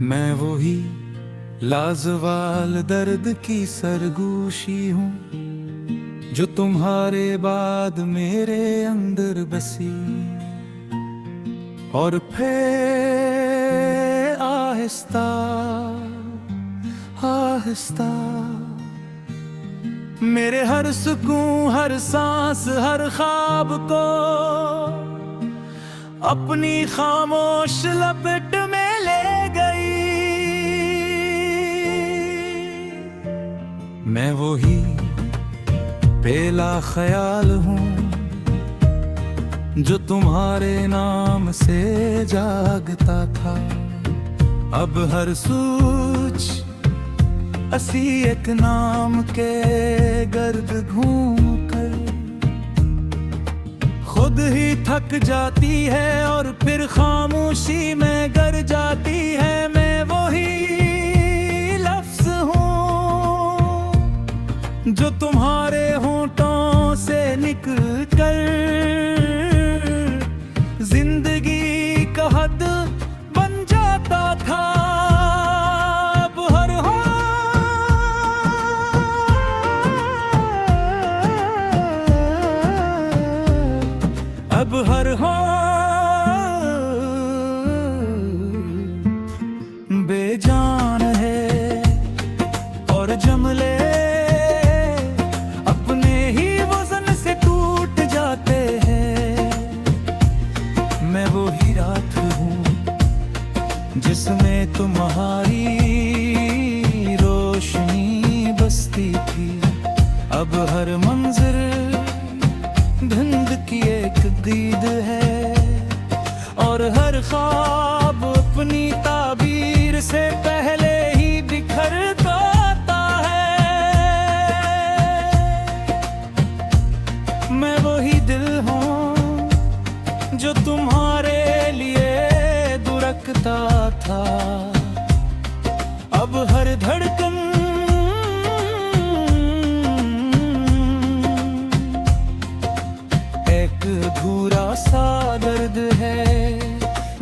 मैं वही लाजवाल दर्द की सरगोशी हूँ जो तुम्हारे बाद मेरे अंदर बसी, और फिर आहिस्ता आहिस्ता मेरे हर सुकून, हर सांस, हर ख्वाब को अपनी खामोश लपेट में ले गई। मैं वही बेला ख्याल हूँ जो तुम्हारे नाम से जागता था। अब हर सूझ असी एक नाम के गर्द घूम कर खुद ही थक जाती है और फिर खामोशी में गर जाती है। मैं वही लफ्ज हूँ जो तुम्हारे होंठों से निकल कर जिंदगी का हद बन जाता था। अब हर बेजान है और जमले अपने ही वजन से टूट जाते हैं। मैं वो ही रात हूँ जिसमें तुम्हारी रोशनी बसती थी। अब हर मंजर धुंध की एक दीद है और हर ख्वाब अपनी ताबीर से पहले ही बिखर जाता है। मैं वही दिल हूँ जो तुम्हारे लिए दुरकता था। अब हर धड़कन अधूरा सा दर्द है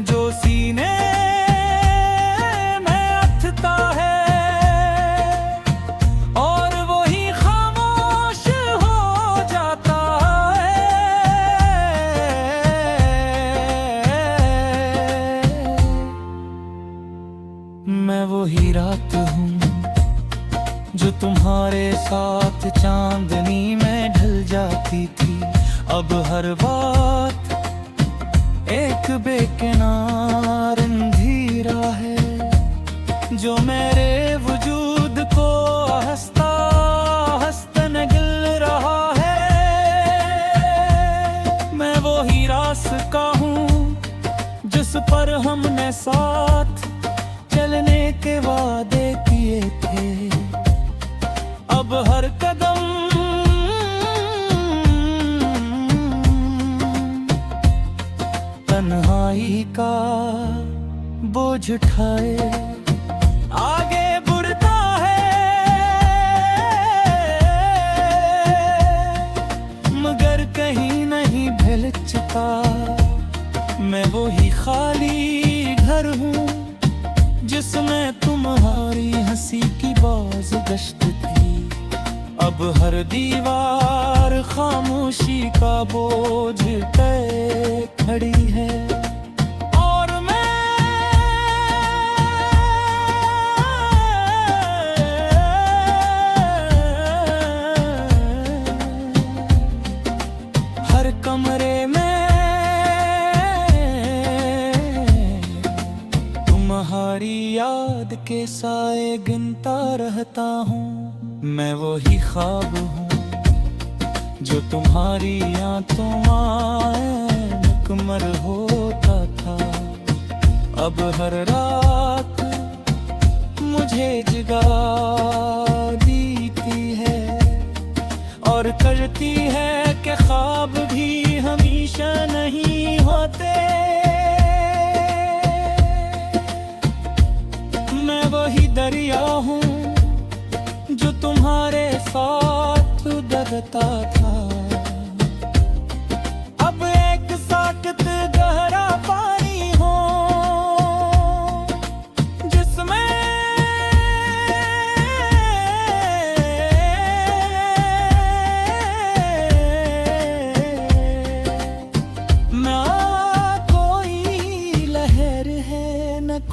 जो सीने में अथता है और वही खामोश हो जाता है। मैं वही रात हूँ जो तुम्हारे साथ चांदनी में ढल जाती थी। अब हर बात एक बेकिनार अंधेरा है जो मेरे वजूद को हंसता हंसता निगल रहा है। मैं वही रास्ता हूँ जिस पर हमने साथ चलने के वादे किए थे। अब हर कदम तन्हाई का बोझ उठाए आगे बढ़ता है, मगर कहीं नहीं भिलचता। मैं वही खाली घर हूँ जिसमें तुम्हारी हंसी की बाज गश्त थी। अब हर दीवार खामोशी का बोझ तय खड़ी है और मैं हर कमरे में तुम्हारी याद के साए गिनता रहता हूँ। मैं वही ख्वाब हूँ जो तुम्हारी आंखों में मुकम्मल होता था। अब हर रात मुझे जगा देती है और करती है कि ख्वाब भी हमेशा नहीं होते। मैं वही दरिया हूँ जो तुम्हारे साथ दबता था। अब एक साकत गहरा पानी हो जिस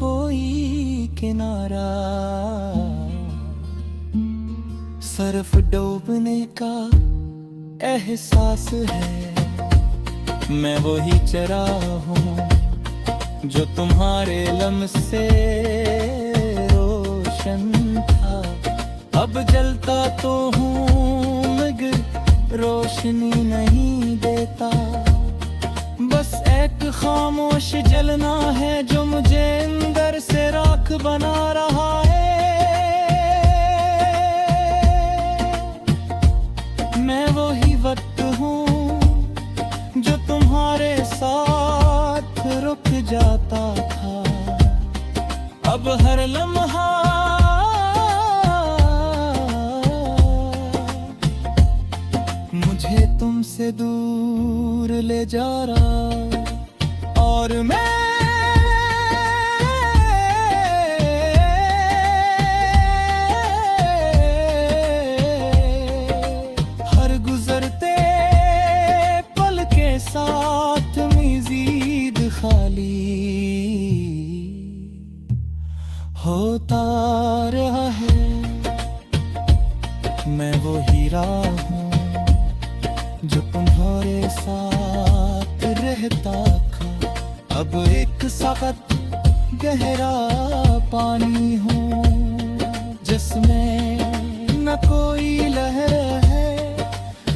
कोई किनारा। सर्फ डूबने का एहसास है, मैं वही चरा हूँ जो तुम्हारे लम्से रोशन था। अब जलता तो हूँ मगर रोशनी नहीं देता, बस एक खामोश जलना है जो मुझे अंदर से राख बना रहा है। मैं वही वक्त हूँ जो तुम्हारे साथ रुक जाता था। अब हर लम्हा मुझे तुमसे दूर ले जा रहा, और मैं हर गुजरते पल के साथ मज़ीद खाली होता रहा है। मैं वो हीरा हूँ जो तुम्हारे साथ रहता था। अब एक सख्त गहरा पानी हूँ जिसमें न कोई लहर है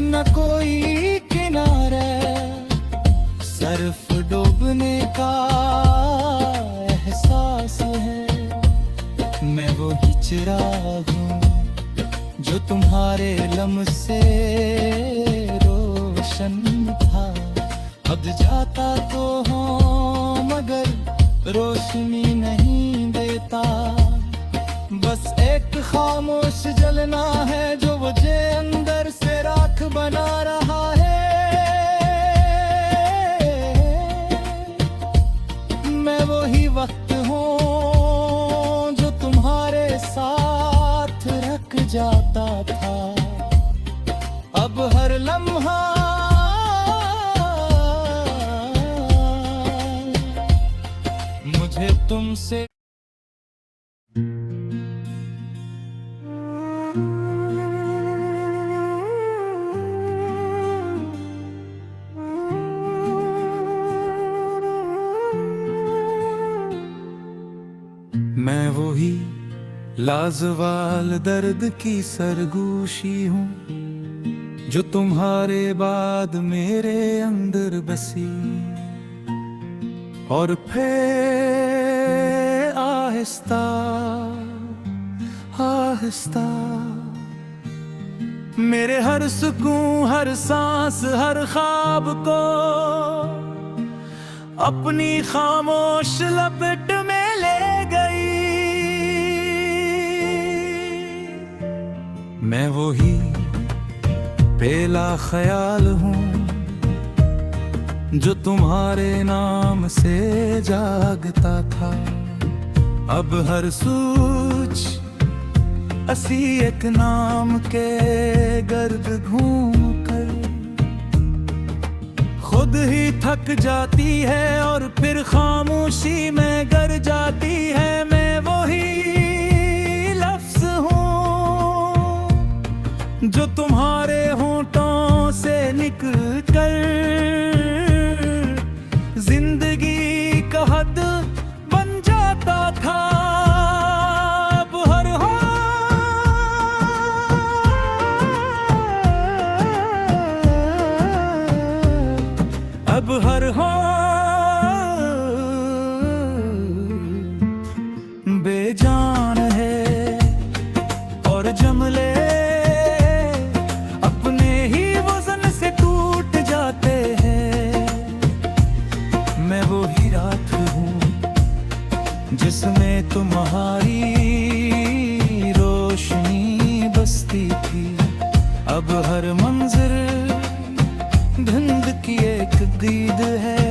न कोई किनारा। सिर्फ डूबने का एहसास है, मैं वही चिराग हूँ जो तुम्हारे लम्से रोशन था। अब जाता तो हूँ मगर रोशनी नहीं देता, बस एक खामोश जलना है जो मुझे अंदर से राख बना रहा है। मैं वही वक्त हूँ जो तुम्हारे साथ रख जाता था। अब हर लम्हा मुझे तुमसे मैं वही लाजवाल दर्द की सरगोशी हूँ जो तुम्हारे बाद मेरे अंदर बसी, और फिर आहिस्ता आहिस्ता मेरे हर सुकून हर सांस हर ख्वाब को अपनी खामोश लपेट में ले गई। मैं वही बेला ख्याल हूँ जो तुम्हारे नाम से जागता था। अब हर सूझ असी एक नाम के गर्द घूम कर खुद ही थक जाती है और फिर खामोशी में गर जाती है। मैं वही लफ्ज़ हूँ जो तुम्हारे होंठों से निकल कर जिंदगी का हद बन जाता था। अब हर हो बेजान है और जमले अपने ही वजन से टूट जाते हैं। मैं वो ही रात हूँ जिसमें तुम्हारी रोशनी बसती थी। अब हर मंजर धुंध की एक दीद है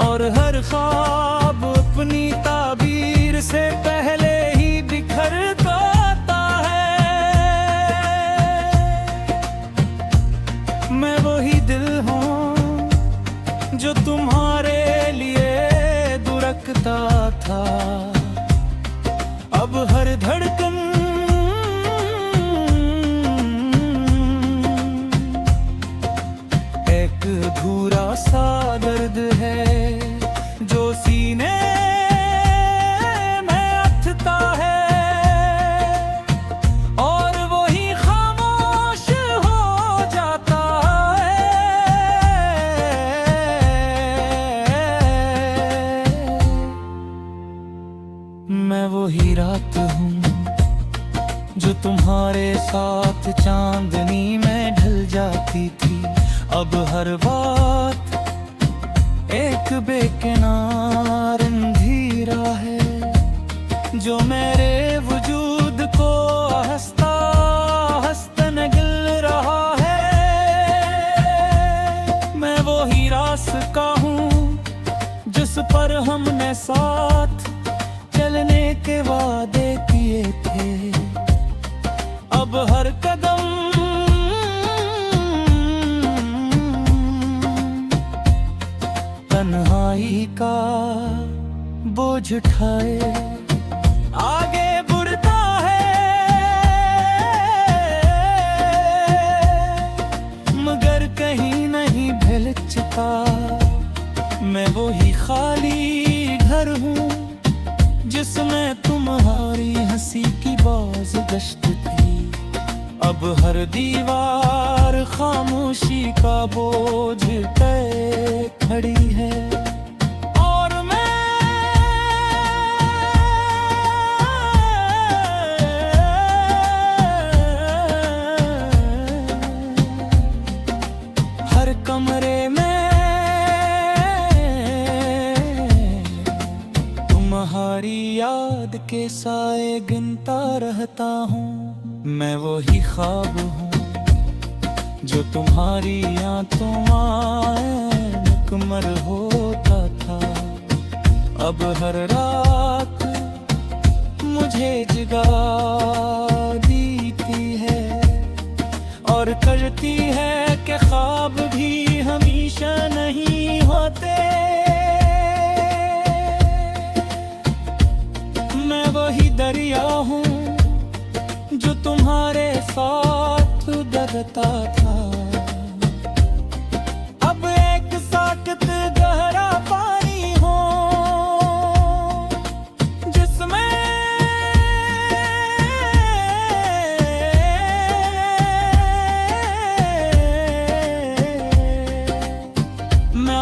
और हर ख्वाब अपनी ताबीर से पहले ही बिखर जाता है। मैं वही दिल हूँ जो तुम्हारे लिए दुरकता था। धड़कन एक अधूरा सा दर्द है जो सीने में अथता है और वही खामोश हो जाता है। मैं वही रात हूँ जो तुम्हारे साथ चांदनी में ढल जाती थी। अब हर बात एक बेकिनार अंधेरा है जो मेरे वजूद को हंसता हंसता गिल रहा है। मैं वो ही रास्ता हूँ जिस पर हमने साथ चलने के वादे किए थे। अब हर कदम तन्हाई का बोझ उठाए आगे बढ़ता है, मगर कहीं नहीं भिलचता। मैं वो ही खाली घर हूँ जिसमें तुम्हारी हंसी की बाज़गश्त थी। अब हर दीवार खामोशी का बोझ पे खड़ी है और मैं हर कमरे में तुम्हारी याद के साए गिनता रहता हूँ। मैं वो ही ख्वाब हूँ जो तुम्हारी आंखों में मुकम्मल होता था। अब हर रात मुझे जगा देती है और करती है कि ख्वाब भी हमेशा नहीं होते। मैं वही दरिया हूँ जो तुम्हारे साथ डरता था। अब एक साकत गहरा पानी हो जिसमें ना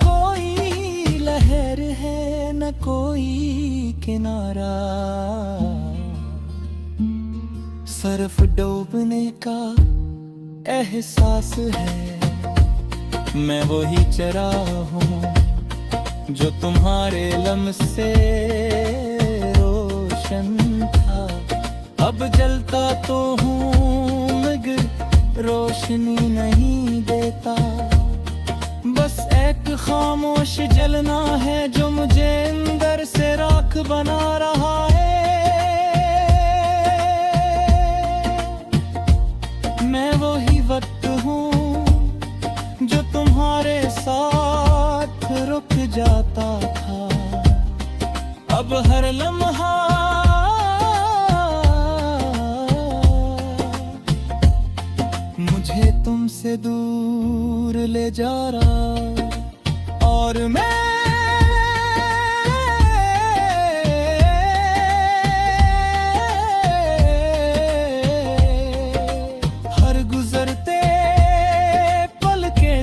कोई लहर है न कोई किनारा। सरफ डूबने का एहसास है। मैं वही चराग हूँ जो तुम्हारे लम्स से रोशन था। अब जलता तो हूँ मगर रोशनी नहीं देता। बस एक खामोश जलना है जो मुझे अंदर से राख बना रहा है। मैं वही वक्त हूँ जो तुम्हारे साथ रुक जाता था। अब हर लम्हा मुझे तुमसे दूर ले जा रहा और मैं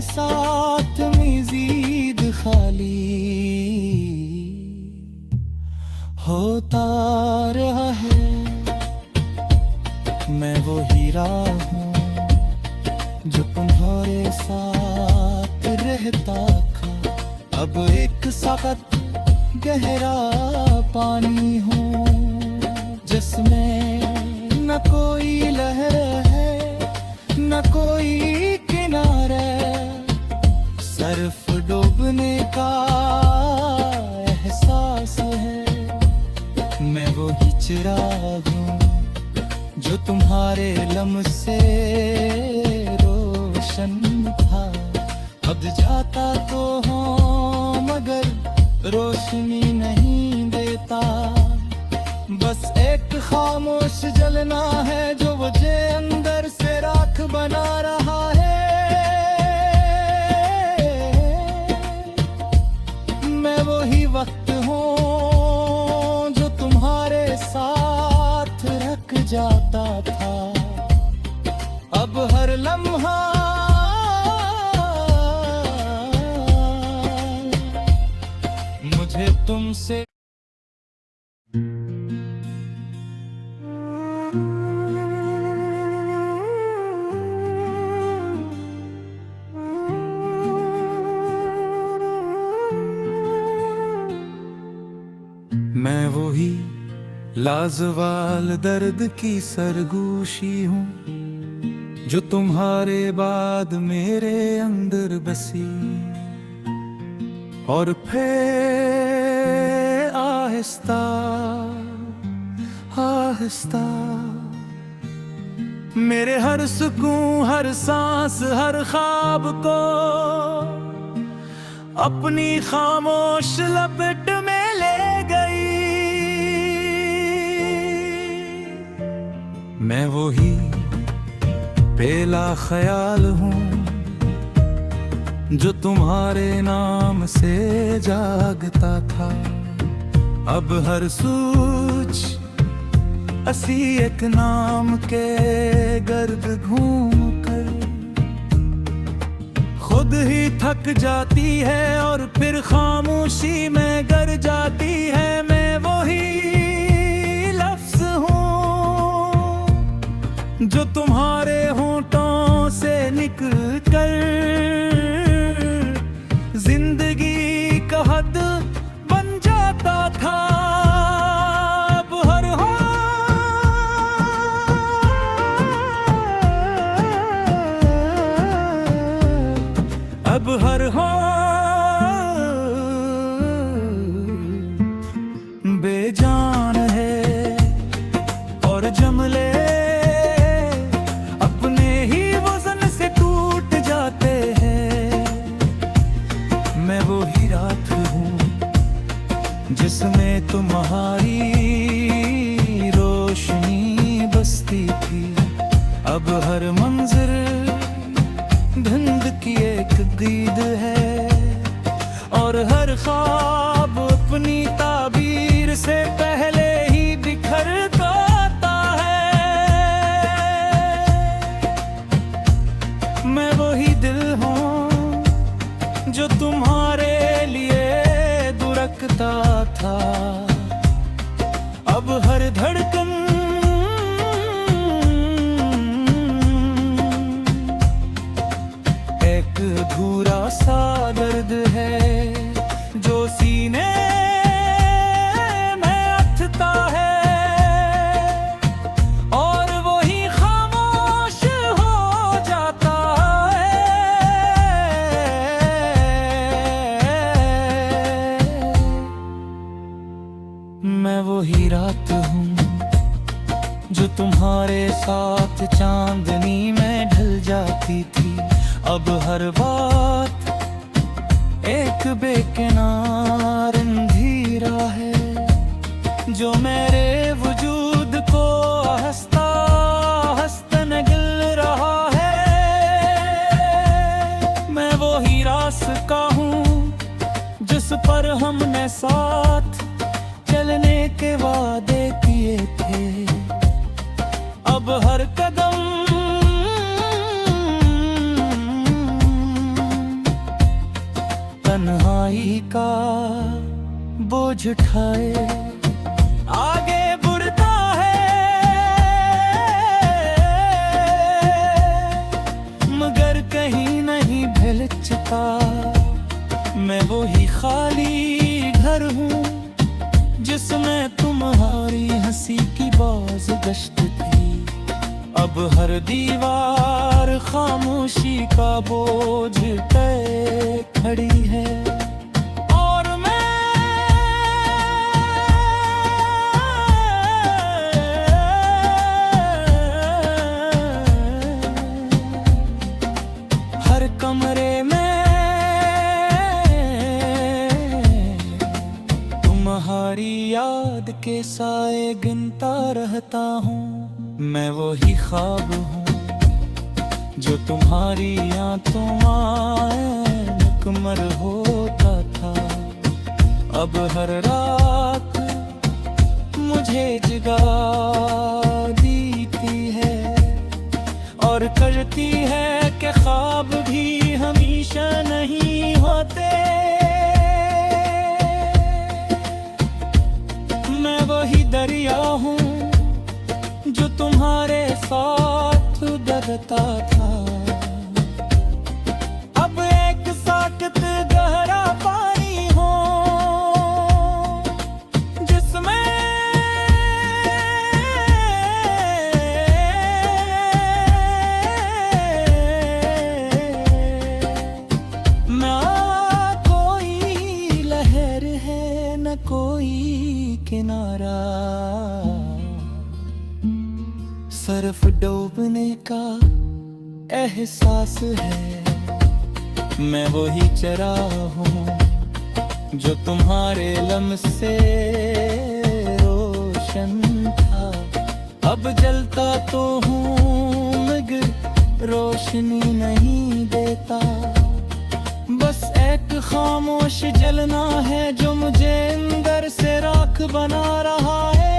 साथ मज़ीद खाली होता रहा है। मैं वो हीरा हूँ जो तुम्हारे साथ रहता था। अब एक सख्त गहरा पानी हूँ जिसमें न कोई लहर है न कोई किनारा। सिर्फ डूबने का एहसास है। मैं वो ही चिराग हूँ जो तुम्हारे लम्स से रोशन था। अब जाता तो हूँ मगर रोशनी नहीं देता। बस एक खामोश जलना है जो मुझे अंदर से राख बना रहा है। मैं वही वक्त हूँ जो तुम्हारे साथ रख जाता था। अब हर लम्हा मुझे तुमसे मैं वही लाजवाल दर्द की सरगोशी हूँ जो तुम्हारे बाद मेरे अंदर बसी, और फिर आहिस्ता आहिस्ता मेरे हर सुकून, हर सांस, हर ख्वाब को अपनी खामोश लपेट में ले गई। मैं वही बेला ख्याल हूँ जो तुम्हारे नाम से जागता था। अब हर सोच असी एक नाम के गर्द घूम कर खुद ही थक जाती है और फिर खामोशी में गर जाती है। मैं वही लफ्ज हूँ जो तुम्हारे होंठों से निकल कर जिंदगी का हद बन जाता था। अब हर हो बेजान है और जमले अपने ही वजन से टूट जाते हैं। मैं वो ही रात हूँ जिसमें तुम्हारी रोशनी बसती थी। अब हर मंजर धुंध की एक दीद है और हर ख्वाब अपनी ताबीर से पहले ही बिखर जाता है। मैं वही दिल हूँ जो तुम्हारे लिए दुरकता था। अब हर धड़कन अधूरा सा दर्द है जो सीने में अटता है और वही खामोश हो जाता है। मैं वही रात हूँ जो तुम्हारे साथ चांदनी में ढल जाती थी। अब हर बात एक बेकिनार अंधेरा है जो मेरे वजूद को हंसता हंसता निगल रहा है। मैं वो ही रास्ता हूँ जिस पर हमने साथ चलने के वादे किए थे। अब हर कदम तन्हाई का बोझ उठाए आगे बढ़ता है, मगर कहीं नहीं भिलचता। मैं वही खाली घर हूँ जिसमें तुम्हारी हंसी की बाज गश्त थी। अब हर दीवार खामोशी का बोझ पे खड़ी है और मैं हर कमरे में तुम्हारी याद के साए गिनता रहता हूँ। मैं वही ख्वाब हूँ जो तुम्हारी आंखों में मुकम्मल होता था। अब हर रात मुझे जगा देती है और करती है कि ख्वाब भी हमेशा नहीं होते। मैं वही दरिया हूँ जो तुम्हारे साथ बहता था। अब एक साकत गहरा पानी हो जिसमें ना कोई लहर है न कोई किनारा। सर्फ डूबने का एहसास है। मैं वही चरा हूँ जो तुम्हारे लम्से रोशन था। अब जलता तो हूँ मगर रोशनी नहीं देता। बस एक खामोश जलना है जो मुझे अंदर से राख बना रहा है।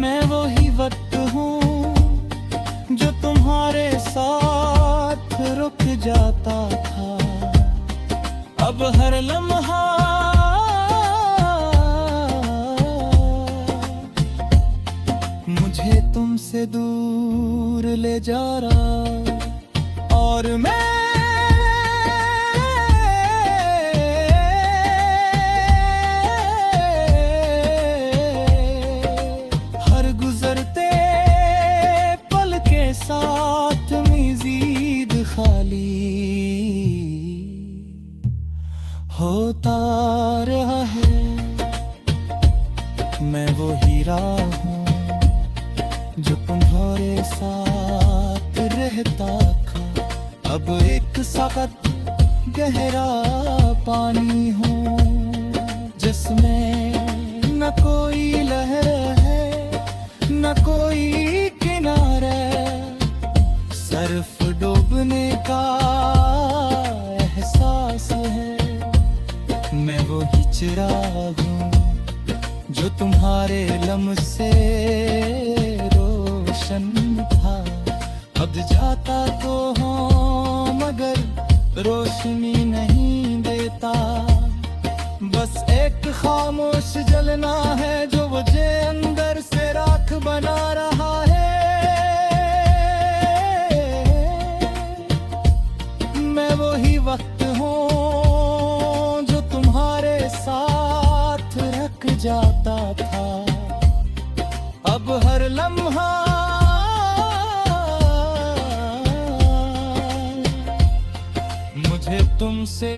मैं वही वक्त हूँ जो तुम्हारे साथ रुक जाता था। अब हर लम्हा मुझे तुमसे दूर ले जा रहा और मैं साथ मज़ीद खाली होता रहा है। मैं वो हीरा हूँ जो तुम्हारे साथ रहता था। अब एक सख्त गहरा पानी हूँ जिसमें न कोई लहर है न कोई किनारा। सर्फ डूबने का एहसास है। मैं वही चिराग हूँ जो तुम्हारे लम्से रोशन था। अब जाता तो हूँ मगर रोशनी नहीं देता। बस एक खामोश जलना है जो मुझे अंदर से राख बना रहा है। मैं वही वक्त हूँ जो तुम्हारे साथ रख जाता था। अब हर लम्हा मुझे तुमसे